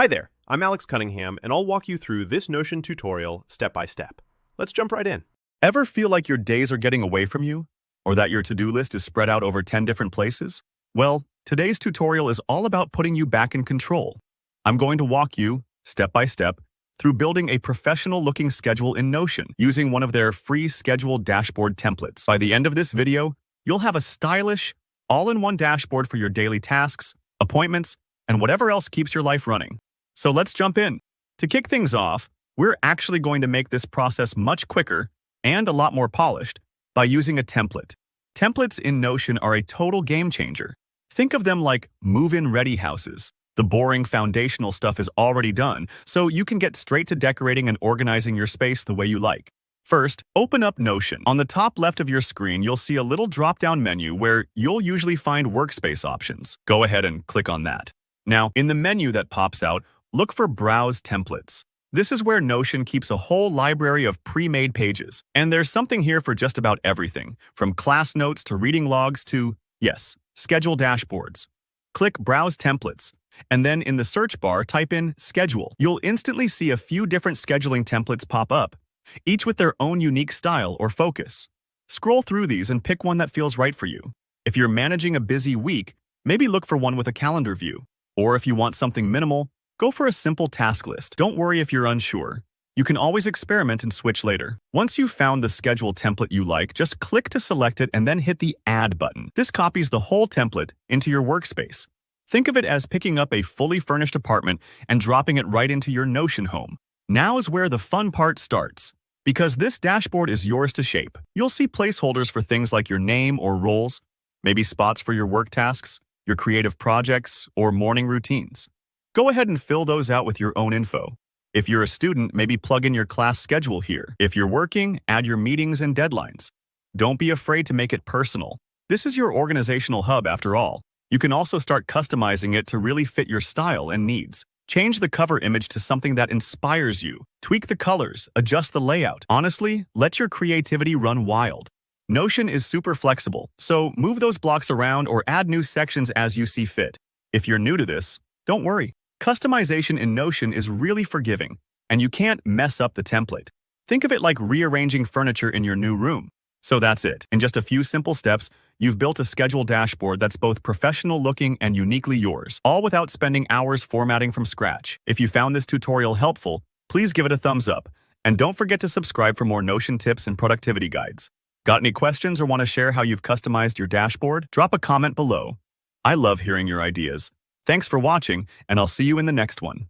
Hi there, I'm Alex Cunningham, and I'll walk you through this Notion tutorial step by step. Let's jump right in. Ever feel like your days are getting away from you? Or that your to-do list is spread out over 10 different places? Well, today's tutorial is all about putting you back in control. I'm going to walk you, step by step, through building a professional-looking schedule in Notion using one of their free schedule dashboard templates. By the end of this video, you'll have a stylish, all-in-one dashboard for your daily tasks, appointments, and whatever else keeps your life running. So let's jump in. To kick things off, we're actually going to make this process much quicker and a lot more polished by using a template. Templates in Notion are a total game changer. Think of them like move-in ready houses. The boring foundational stuff is already done, so you can get straight to decorating and organizing your space the way you like. First, open up Notion. On the top left of your screen, you'll see a little drop-down menu where you'll usually find workspace options. Go ahead and click on that. Now, in the menu that pops out, look for Browse Templates. This is where Notion keeps a whole library of pre-made pages, and there's something here for just about everything, from class notes to reading logs to, yes, schedule dashboards. Click Browse Templates, and then in the search bar, type in Schedule. You'll instantly see a few different scheduling templates pop up, each with their own unique style or focus. Scroll through these and pick one that feels right for you. If you're managing a busy week, maybe look for one with a calendar view. Or if you want something minimal, go for a simple task list. Don't worry if you're unsure. You can always experiment and switch later. Once you've found the schedule template you like, just click to select it and then hit the Add button. This copies the whole template into your workspace. Think of it as picking up a fully furnished apartment and dropping it right into your Notion home. Now is where the fun part starts. Because this dashboard is yours to shape. You'll see placeholders for things like your name or roles, maybe spots for your work tasks, your creative projects, or morning routines. Go ahead and fill those out with your own info. If you're a student, maybe plug in your class schedule here. If you're working, add your meetings and deadlines. Don't be afraid to make it personal. This is your organizational hub after all. You can also start customizing it to really fit your style and needs. Change the cover image to something that inspires you. Tweak the colors, adjust the layout. Honestly, let your creativity run wild. Notion is super flexible, so move those blocks around or add new sections as you see fit. If you're new to this, don't worry. Customization in Notion is really forgiving, and you can't mess up the template. Think of it like rearranging furniture in your new room. So that's it. In just a few simple steps, you've built a schedule dashboard that's both professional looking and uniquely yours, all without spending hours formatting from scratch. If you found this tutorial helpful, please give it a thumbs up, and don't forget to subscribe for more Notion tips and productivity guides. Got any questions or want to share how you've customized your dashboard? Drop a comment below. I love hearing your ideas. Thanks for watching, and I'll see you in the next one.